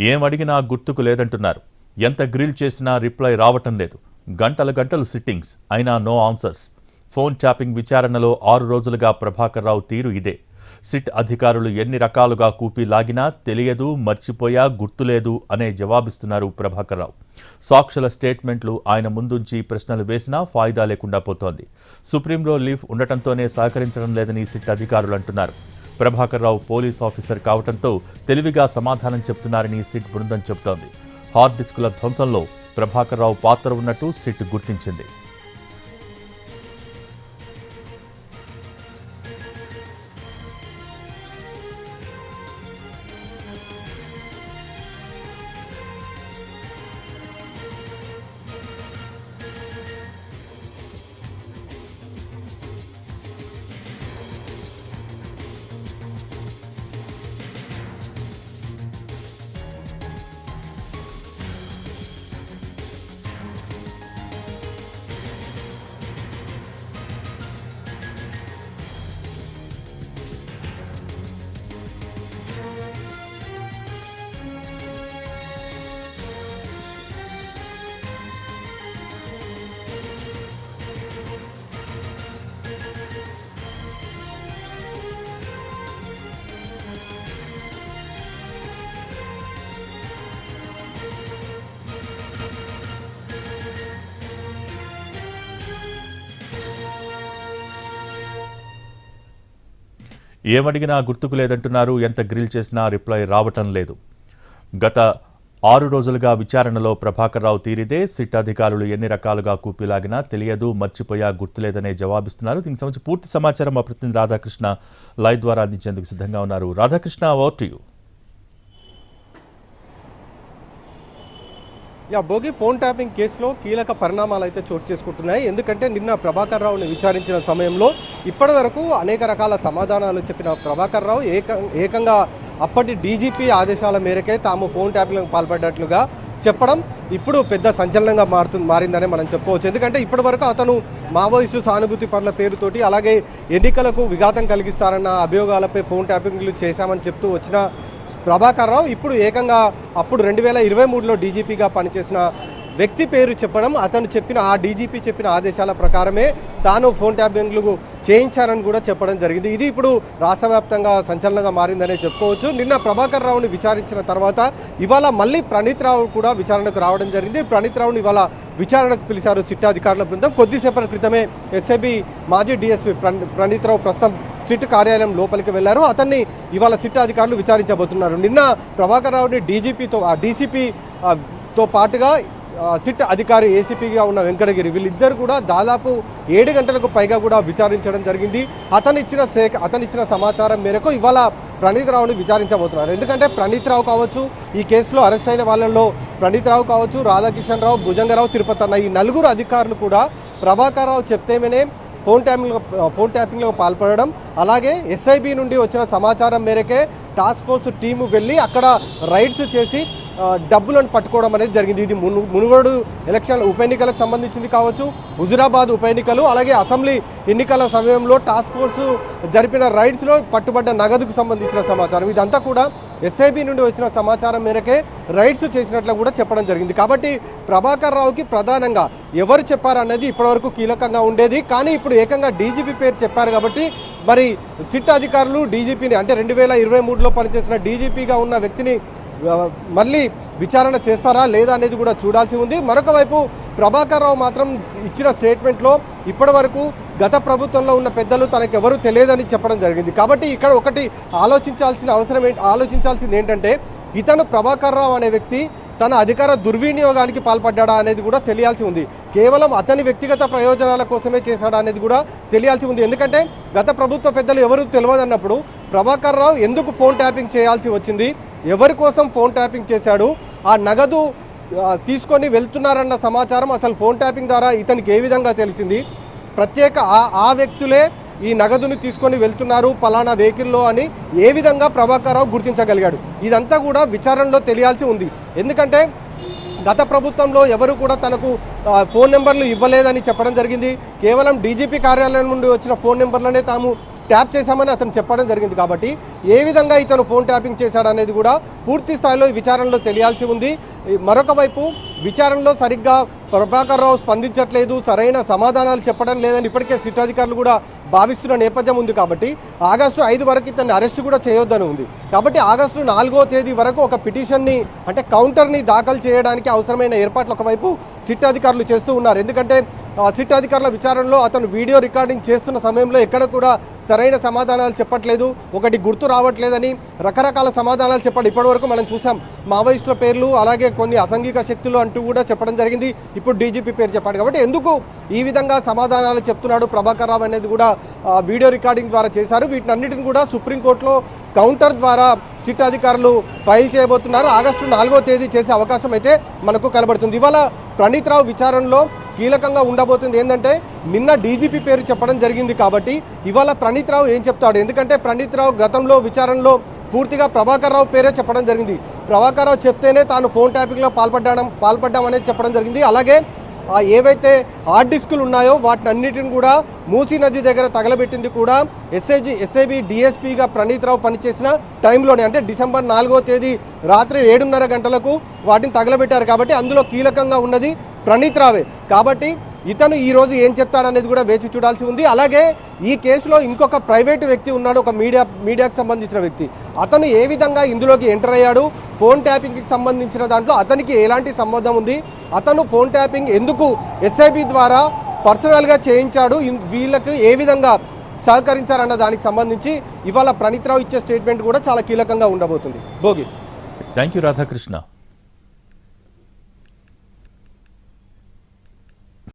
ఏమడిగినా గుర్తుకు లేదంటున్నారు. ఎంత గ్రిల్ చేసినా రిప్లై రావటం లేదు. గంటలు గంటలు సిట్టింగ్స్ అయినా నో ఆన్సర్స్. ఫోన్ ట్యాపింగ్ విచారణలో 6 రోజులుగా ప్రభాకర్ రావు తీరు ఇదే. సిట్ అధికారులు ఎన్ని రకాలుగా కూపి లాగినా తెలియదు, మర్చిపోయా, గుర్తులేదు అనే జవాబిస్తున్నారు ప్రభాకర్ రావు. సాక్షుల స్టేట్మెంట్లు ఆయన ముందుంచి ప్రశ్నలు వేసినా ఫాయిదా లేకుండా పోతోంది. సుప్రీంలో లీవ్ ఉండటంతోనే సహకరించడం లేదని సిట్ అధికారులు అంటున్నారు. ప్రభాకర్ రావు పోలీస్ ఆఫీసర్ కావడంతో తెలివిగా సమాధానం చెప్తున్నారని సిట్ బృందం చెబుతోంది. హార్డ్ డిస్కుల ధ్వంసంలో ప్రభాకర్ రావు పాత్ర ఉన్నట్టు సిట్ గుర్తించింది. ఏమడిగినా గుర్తుకు లేదంటున్నారు. ఎంత గ్రిల్ చేసినా రిప్లై రావటం లేదు. గత 6 రోజులుగా విచారణలో ప్రభాకర్ రావు తీరిదే. సిట్ అధికారులు ఎన్ని రకాలుగా కూపిలాగినా తెలియదు, మర్చిపోయా, గుర్తులేదనే జవాబిస్తున్నారు. దీనికి సంబంధించి పూర్తి సమాచారం మా ప్రతినిధి రాధాకృష్ణ లైవ్ ద్వారా అందించేందుకు సిద్ధంగా ఉన్నారు. Radhakrishna, over to you. Bhogi phone tapping కేసులో కీలక పరిణామాలు అయితే చోటు చేసుకుంటున్నాయి. ఎందుకంటే నిన్న ప్రభాకర్ రావుని విచారించిన సమయంలో ఇప్పటి వరకు అనేక రకాల సమాధానాలు చెప్పిన ప్రభాకర్ రావు ఏకంగా అప్పటి డీజీపీ ఆదేశాల మేరకే తాము ఫోన్ ట్యాపింగ్లకు పాల్పడ్డట్లుగా చెప్పడం ఇప్పుడు పెద్ద సంచలనంగా మారిందనే మనం చెప్పుకోవచ్చు. ఎందుకంటే ఇప్పటి వరకు అతను మావోయిస్టు సానుభూతి పనుల పేరుతోటి అలాగే ఎన్నికలకు విఘాతం కలిగిస్తారన్న అభియోగాలపై ఫోన్ ట్యాపింగ్లు చేశామని చెప్తూ వచ్చిన ప్రభాకర్ రావు ఇప్పుడు ఏకంగా అప్పుడు 2023లో డీజీపీగా పనిచేసిన వ్యక్తి పేరు చెప్పడం, అతను చెప్పిన ఆ డీజీపీ చెప్పిన ఆదేశాల ప్రకారమే తాను ఫోన్ ట్యాపింగ్లు చేయించారని కూడా చెప్పడం జరిగింది. ఇది ఇప్పుడు రాష్ట్ర వ్యాప్తంగా సంచలనంగా మారిందనే చెప్పుకోవచ్చు. నిన్న ప్రభాకర్ రావుని విచారించిన తర్వాత ఇవాళ మళ్ళీ ప్రణీత్ రావు కూడా విచారణకు రావడం జరిగింది. ప్రణీత్ రావుని ఇవాళ విచారణకు పిలిచారు సిట్ అధికారుల బృందం. కొద్దిసేపటి క్రితమే ఎస్ఐబి మాజీ డీఎస్పీ ప్రణీత్ రావు ప్రస్తుతం సిట్ కార్యాలయం లోపలికి వెళ్లారు. అతన్ని ఇవాళ సిట్ అధికారులు విచారించబోతున్నారు. నిన్న ప్రభాకర్ రావుని డీసీపీతో పాటుగా సిట్ అధికారి ఏసీపీగా ఉన్న వెంకటగిరి వీళ్ళిద్దరు కూడా దాదాపు 7 గంటలకు పైగా కూడా విచారించడం జరిగింది. అతను ఇచ్చిన సమాచారం మేరకు ఇవాళ ప్రణీత్ రావుని విచారించబోతున్నారు. ఎందుకంటే ప్రణీత్ రావు కావచ్చు, ఈ కేసులో అరెస్ట్ అయిన వాళ్ళల్లో ప్రణీత్ రావు కావచ్చు, రాధాకిషన్ రావు, భుజంగరావు, తిరుపతి అన్న ఈ 4 అధికారులు కూడా ప్రభాకర్ రావు చెప్తేనే ఫోన్ ట్యాపింగ్లో పాల్పడడం, అలాగే ఎస్ఐబి నుండి వచ్చిన సమాచారం మేరకే టాస్క్ ఫోర్స్ టీము వెళ్ళి అక్కడ రైడ్స్ చేసి డబ్బులను పట్టుకోవడం అనేది జరిగింది. ఇది మునుగోడు ఎలక్షన్ ఉప ఎన్నికలకు సంబంధించింది కావచ్చు, హుజురాబాద్ ఉప ఎన్నికలు, అలాగే అసెంబ్లీ ఎన్నికల సమయంలో టాస్క్ ఫోర్స్ జరిపిన రైడ్స్లో పట్టుబడ్డ నగదుకు సంబంధించిన సమాచారం ఇదంతా కూడా ఎస్ఐబి నుండి వచ్చిన సమాచారం మేరకే రైడ్స్ చేసినట్లు కూడా చెప్పడం జరిగింది. కాబట్టి ప్రభాకర్ రావుకి ప్రధానంగా ఎవరు చెప్పారన్నది ఇప్పటివరకు కీలకంగా ఉండేది. కానీ ఇప్పుడు ఏకంగా డీజీపీ పేరు చెప్పారు కాబట్టి మరి సిట్ అధికారులు డీజీపీని అంటే 2023లో పనిచేసిన డీజీపీగా ఉన్న వ్యక్తిని మళ్ళీ విచారణ చేస్తారా లేదా అనేది కూడా చూడాల్సి ఉంది. మరొక వైపు ప్రభాకర్ రావు మాత్రం ఇచ్చిన స్టేట్మెంట్లో ఇప్పటి వరకు గత ప్రభుత్వంలో ఉన్న పెద్దలు తనకెవరూ తెలియదని చెప్పడం జరిగింది. కాబట్టి ఇక్కడ ఒకటి ఆలోచించాల్సింది ఏంటంటే ఇతను ప్రభాకర్ రావు అనే వ్యక్తి తన అధికార దుర్వినియోగానికి పాల్పడ్డా అనేది కూడా తెలియాల్సి ఉంది. కేవలం అతని వ్యక్తిగత ప్రయోజనాల కోసమే చేశాడా అనేది కూడా తెలియాల్సి ఉంది. ఎందుకంటే గత ప్రభుత్వ పెద్దలు ఎవరు తెలియదన్నప్పుడు ప్రభాకర్ రావు ఎందుకు ఫోన్ ట్యాపింగ్ చేయాల్సి వచ్చింది, ఎవరి కోసం ఫోన్ ట్యాపింగ్ చేశాడు, ఆ నగదు తీసుకొని వెళ్తున్నారన్న సమాచారం అసలు ఫోన్ ట్యాపింగ్ ద్వారా ఇతనికి ఏ విధంగా తెలిసింది, ప్రత్యేక ఆ వ్యక్తులే ఈ నగదుని తీసుకొని వెళ్తున్నారు పలానా వెహికల్లో అని ఏ విధంగా ప్రభాకర్ రావు గుర్తించగలిగాడు, ఇదంతా కూడా విచారణలో తెలియాల్సి ఉంది. ఎందుకంటే గత ప్రభుత్వంలో ఎవరు కూడా తనకు ఫోన్ నెంబర్లు ఇవ్వలేదని చెప్పడం జరిగింది. కేవలం డీజీపీ కార్యాలయం నుండి వచ్చిన ఫోన్ నెంబర్లనే తాము ట్యాప్ చేశామని అతను చెప్పడం జరిగింది. కాబట్టి ఏ విధంగా ఇతను ఫోన్ ట్యాపింగ్ చేశాడనేది కూడా పూర్తి స్థాయిలో విచారణలో తెలియాల్సి ఉంది. మరొక వైపు విచారణలో సరిగ్గా ప్రభాకర్ రావు స్పందించట్లేదు, సరైన సమాధానాలు చెప్పడం లేదని ఇప్పటికే సిట్ అధికారులు కూడా భావిస్తున్న నేపథ్యం ఉంది. కాబట్టి ఆగస్టు 5 వరకు ఇతన్ని అరెస్ట్ కూడా చేయొద్దని ఉంది. కాబట్టి ఆగస్టు 4వ తేదీ వరకు ఒక పిటిషన్ని అంటే కౌంటర్ని దాఖలు చేయడానికి అవసరమైన ఏర్పాట్లు ఒకవైపు సిట్ అధికారులు చేస్తూ ఉన్నారు. ఎందుకంటే సిట్ అధికారుల విచారణలో అతను వీడియో రికార్డింగ్ చేస్తున్న సమయంలో ఎక్కడ కూడా సరైన సమాధానాలు చెప్పట్లేదు, ఒకటి గుర్తు రావట్లేదని రకరకాల సమాధానాలు చెప్పాడు. ఇప్పటివరకు మనం చూసాం మావోయిస్టుల పేర్లు, అలాగే కొన్ని అసాంఘిక శక్తులు అంటూ కూడా చెప్పడం జరిగింది. ఇప్పుడు డీజీపీ పేరు చెప్పాడు. కాబట్టి ఎందుకు ఈ విధంగా సమాధానాలు చెప్తున్నాడు ప్రభాకర్ రావు అనేది కూడా వీడియో రికార్డింగ్ ద్వారా చేశారు. వీటినన్నిటిని కూడా సుప్రీంకోర్టులో కౌంటర్ ద్వారా సిట్ అధికారులు ఫైల్ చేయబోతున్నారు. ఆగస్టు 4వ తేదీ చేసే అవకాశం అయితే మనకు కనబడుతుంది. ఇవాళ ప్రణీత్ రావు విచారణలో కీలకంగా ఉండబోతుంది ఏంటంటే నిన్న డీజీపీ పేరు చెప్పడం జరిగింది. కాబట్టి ఇవాళ ప్రణీత్ రావు ఏం చెప్తాడు? ఎందుకంటే ప్రణీత్ రావు గతంలో విచారణలో పూర్తిగా ప్రభాకర్ రావు పేరే చెప్పడం జరిగింది. ప్రభాకర్ రావు చెప్తేనే తాను ఫోన్ ట్యాపింగ్లో పాల్పడ్డామనేది చెప్పడం జరిగింది. అలాగే ఏవైతే హార్డ్ డిస్కులు ఉన్నాయో వాటినన్నిటిని కూడా మూసీ నది దగ్గర తగలబెట్టింది కూడా ఎస్ఐబి డిఎస్పీగా ప్రణీత్ రావు పనిచేసిన టైంలోనే, అంటే డిసెంబర్ 4వ తేదీ రాత్రి 7:30 గంటలకు వాటిని తగలబెట్టారు. కాబట్టి అందులో కీలకంగా ఉన్నది ప్రణీత్ రావే. కాబట్టి ఇతను ఈరోజు ఏం చెప్తాడనేది కూడా వేచి చూడాల్సి ఉంది. అలాగే ఈ కేసులో ఇంకొక ప్రైవేటు వ్యక్తి ఉన్నాడు, ఒక మీడియాకు సంబంధించిన వ్యక్తి. అతను ఏ విధంగా ఇందులోకి ఎంటర్ అయ్యాడు, ఫోన్ ట్యాపింగ్కి సంబంధించిన దాంట్లో అతనికి ఎలాంటి సంబంధం ఉంది, అతను ఫోన్ ట్యాపింగ్ ఎందుకు ఎస్ఐబి ద్వారా పర్సనల్గా చేయించాడు, వీళ్ళకు ఏ విధంగా సహకరించారన్న దానికి సంబంధించి ఇవాళ ప్రణీత్ రావు ఇచ్చే స్టేట్మెంట్ కూడా చాలా కీలకంగా ఉండబోతుంది. భోగి. Thank you Radhakrishna.